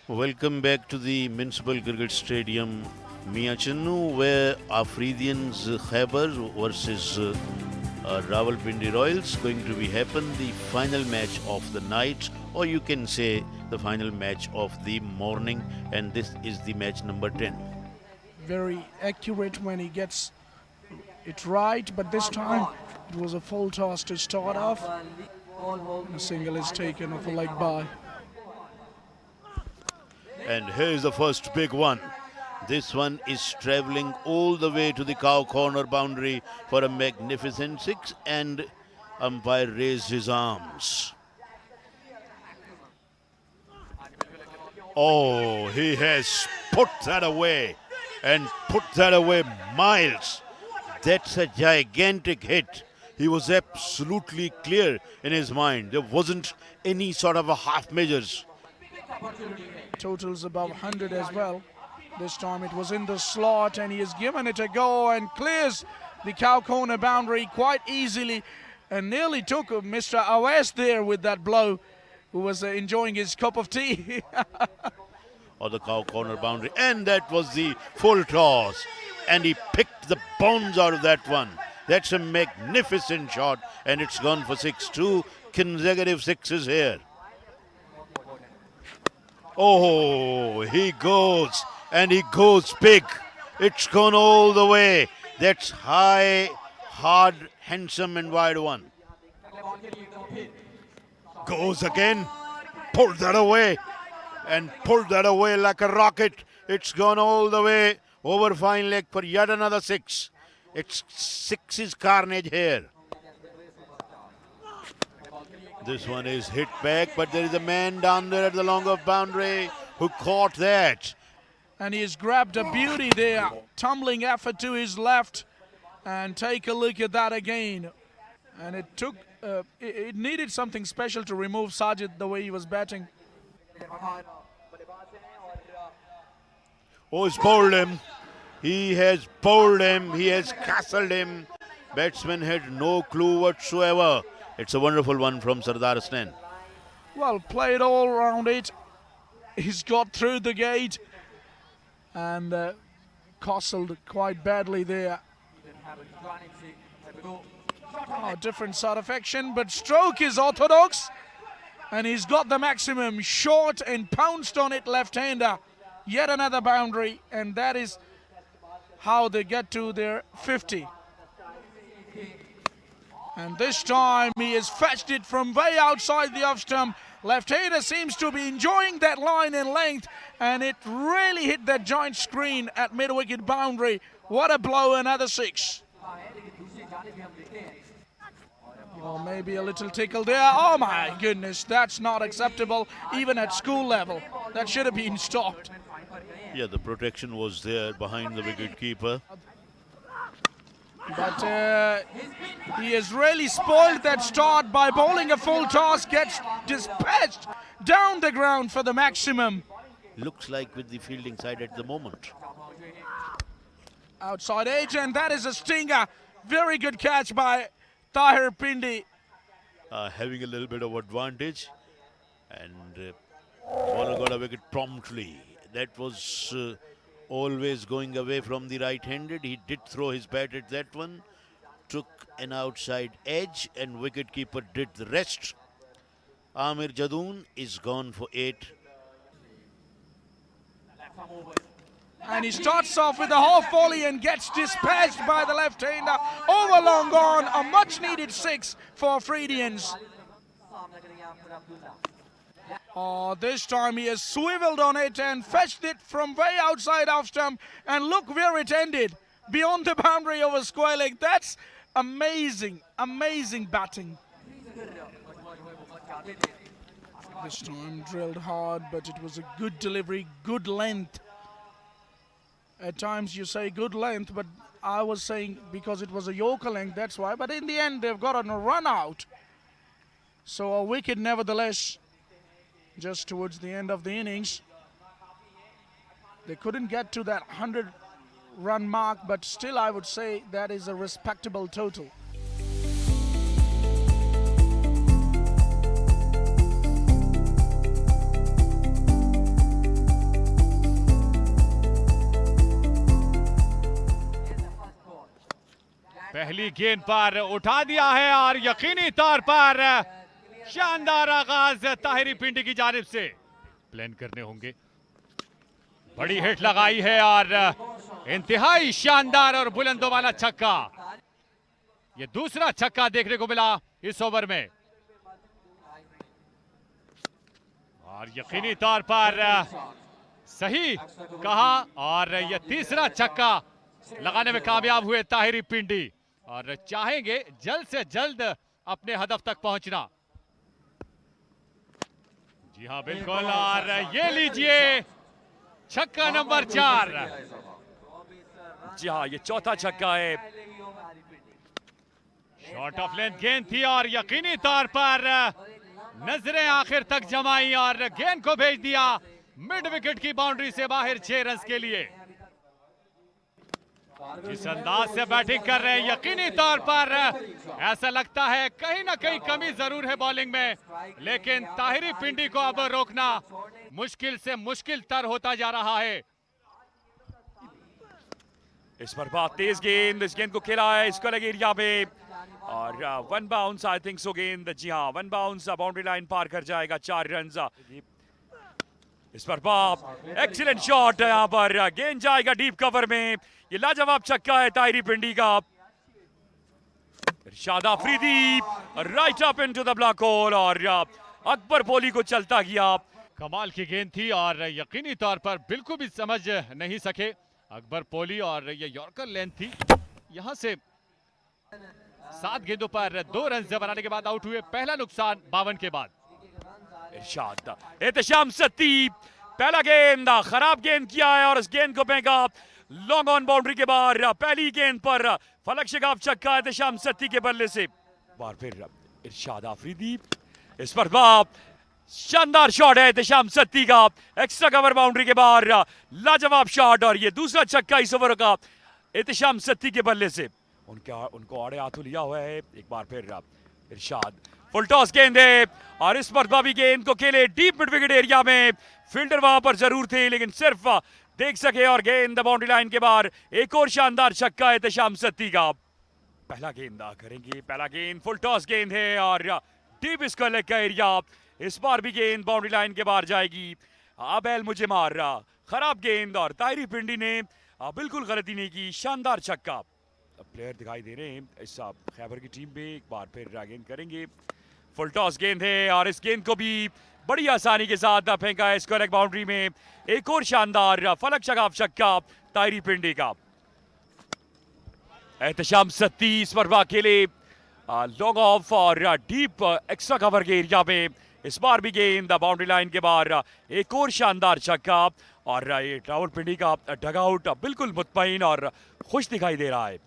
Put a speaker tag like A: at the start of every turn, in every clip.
A: Welcome back to the Municipal Cricket Stadium, Miachinnu, where Afridians Khyber versus Rawalpindi Royals going to be happen the final match of the night, or you can say the final match of the morning, and this is the match number 10.
B: Very accurate when he gets it right, but this time it was a full toss to start off. A single is taken off a leg by.
A: And here's the first big one. This one is traveling all the way to the cow corner boundary for a magnificent six, and umpire raised his arms. Oh, he has put that away and put that away miles. That's a gigantic hit. He was absolutely clear in his mind. There wasn't any sort of a half measures.
B: Totals above 100 as well. This time it was in the slot and he has given it a go and clears the cow corner boundary quite easily and nearly took Mr. Awais there with that blow, who was enjoying his cup of tea.
A: Or the cow corner boundary, and that was the full toss, and he picked the bounds out of that one. That's a magnificent shot, and it's gone for 6. 2 consecutive sixes here. Oh, he goes, and he goes big. It's gone all the way. That's high, hard, handsome, and wide one. Goes again, pulled that away, and pulled that away like a rocket. It's gone all the way over fine leg for yet another 6. It's 6's carnage here. This one is hit back, but there is a man down there at the long off boundary who caught that.
B: And he has grabbed a beauty there, tumbling effort to his left. And take a look at that again. And it took, it needed something special to remove Sajid the way he was batting.
A: Oh, he's bowled him. He has bowled him. He has castled him. Batsman had no clue whatsoever. It's a wonderful one from Sardar Hasnain.
B: Well, played all around it. He's got through the gate and costled quite badly there. Oh, different sort of action, but stroke is orthodox. And he's got the maximum, short and pounced on it left-hander. Yet another boundary, and that is how they get to their 50. And this time he has fetched it from way outside the off stump. Left-hander seems to be enjoying that line in length, and it really hit that joint screen at mid-wicket boundary. What a blow, another 6. Or maybe a little tickle there. Oh my goodness, that's not acceptable even at school level. That should have been stopped.
A: Yeah, the protection was there behind the wicket keeper.
B: But he has really spoiled that start by bowling a full toss, gets dispatched down the ground for the maximum.
A: Looks like with the fielding side at the moment.
B: Outside edge, and that is a stinger. Very good catch by Tahir Pindi.
A: Having a little bit of advantage, and bowler got a wicket promptly. That was always going away from the right-handed. He did throw his bat at that one, took an outside edge, and wicketkeeper did the rest. Amir Jadoon is gone for 8.
B: And he starts off with a half volley and gets dispatched by the left-hander. Over long gone, a much-needed 6 for Afridians. Oh, this time he has swiveled on it and fetched it from way outside off stump. And look where it ended, beyond the boundary over square leg. That's amazing, amazing batting. This time drilled hard, but it was a good delivery, good length. At times you say good length, but I was saying because it was a Yorker length, that's why. But in the end, they've got a run out. So a wicket nevertheless, just towards the end of the innings. They couldn't get to that 100-run mark, but still I would say that is a respectable total.
C: पहली गेंद पर उठा दिया है और यकीनी तौर पर शानदार आगाज ताहिरी पिंडी की जानिब से प्लान करने होंगे। बड़ी हिट लगाई है और इंतहाई शानदार और बुलंदों वाला छक्का। ये दूसरा छक्का देखने को मिला इस ओवर में और यकीनी तौर पर सही कहा और यह तीसरा छक्का लगाने में कामयाब हुए ताहिरी पिंडी और चाहेंगे जल्द से जल्द अपने हदफ तक पहुंचना। जी हां बिल्कुल, और ये लीजिए छक्का नंबर 4।
D: जी हाँ, ये चौथा छक्का है।
C: शॉर्ट ऑफ लेंथ गेंद थी और यकीनी तौर पर नजरें आखिर तक जमाई और गेंद को भेज दिया मिड विकेट की बाउंड्री से बाहर 6 रन के लिए। जिस अंदाज से बैटिंग कर रहे हैं यकीनी तौर पर ऐसा लगता है कहीं ना कहीं कमी जरूर है बॉलिंग में, लेकिन ताहिरी पिंडी को अब रोकना मुश्किल से मुश्किल तर होता जा रहा है।
D: इस पर बहुत तेज गेंद, इस गेंद को खेला है स्क्वायर एरिया में और one bounce I think so गेंद। जी हाँ, वन बाउंस बाउंड्री लाइन पार कर जाएगा, 4 रन। इस पर बाप एक्सीलेंट शॉट है, यहाँ पर गेंद जाएगा डीप कवर में। ये लाजवाब छक्का है ताहिरी पिंडी का। Irshad Afridi right up into the black hole और अकबर पोली को चलता गया।
C: कमाल की गेंद थी और यकीनी तौर पर बिल्कुल भी समझ नहीं सके अकबर पोली और ये यॉर्कर लेंथ थी। यहां से 7 गेंदों पर 2 रन बनाने के बाद आउट हुए। पहला नुकसान 52 के बाद।
D: इरशाद एहतशाम सत्ती पहला गेंद खराब गेंद किया है और इस गेंद को फेंका लॉन्ग ऑन बाउंड्री के बाहर। पहली गेंद पर फलक शिगाफ छक्का एहतशाम सत्ती के बल्ले से। बार फिर इरशाद आफरीदी, इस पर बाप शानदार शॉट है एहतशाम सत्ती का एक्स्ट्रा कवर बाउंड्री के बाहर। लाजवाब शॉट और ये दूसरा छक्का इस ओवर का एहतशाम सत्ती के बल्ले से। उनको आड़े हाथों लिया हुआ है। एक बार फिर इरशाद फुल टॉस गेंद है और इस मरतबा भी गेंद को खेले डीप मिड विकेट एरिया में। फील्डर वहां पर जरूर थे लेकिन सिर्फ देख सके और गेंद बाउंड्री लाइन के बाहर। एक और शानदार छक्का है एहतशाम सत्ती का। पहला गेंद करेंगे, पहला गेंद फुल टॉस गेंद है और डीप इसका लेग का एरिया। इस बार भी गेंद बाउंड्री लाइन के बाहर जाएगी। अबेल मुझे मार रहा, खराब गेंद और ताहिरी पिंडी ने बिल्कुल गलती नहीं की, शानदार छक्का। प्लेयर दिखाई दे रहे हैं इस खैबर की टीम में। एक बार फिर गेंद करेंगे, फुल टॉस गेंद है और इस गेंद को भी बड़ी आसानी के साथ फेंका है स्क्वायर बाउंड्री में। एक और शानदार फलक शगाफ छक्का ताहिरी पिंडी का। एहतशाम सत्ती इस पर अकेले लॉन्ग ऑफ और डीप एक्स्ट्रा कवर के एरिया में। इस बार भी गेंद बाउंड्री लाइन के बाहर। एक और शानदार छक्का और ये राहुल पिंडी का डगआउट बिल्कुल मुतमईन और खुश दिखाई दे रहा है।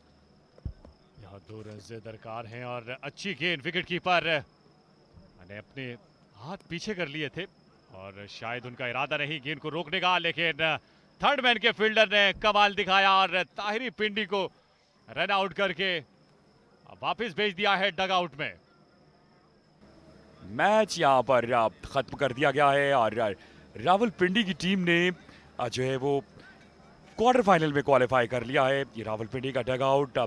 C: यहाँ 2 रन से दरकार हैं और अच्छी गेंद विकेट कीपर ने अपने हाथ पीछे कर लिए थे और शायद उनका इरादा नहीं गेंद को रोकने का, लेकिन थर्ड मैन के फील्डर ने कमाल दिखाया और ताहिरी पिंडी को रन आउट करके वापस भेज दिया है डगआउट में।
D: मैच यहाँ पर खत्म कर दिया गया है और रावल पिंडी की टीम ने जो है वो क्वार्टर फाइनल में क्वालिफाई कर लिया है। ये रावल पिंडी का डगआउट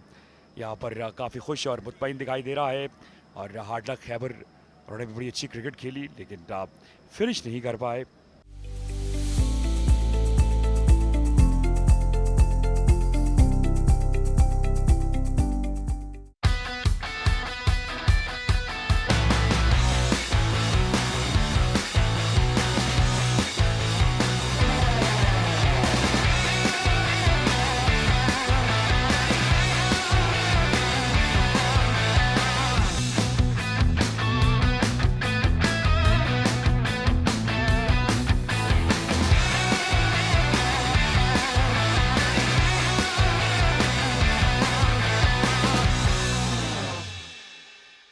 D: यहाँ पर काफ़ी खुश और मुतमईन दिखाई दे रहा है और हार्ड लक खैबर, उन्होंने भी बड़ी अच्छी क्रिकेट खेली लेकिन फिनिश नहीं कर पाए।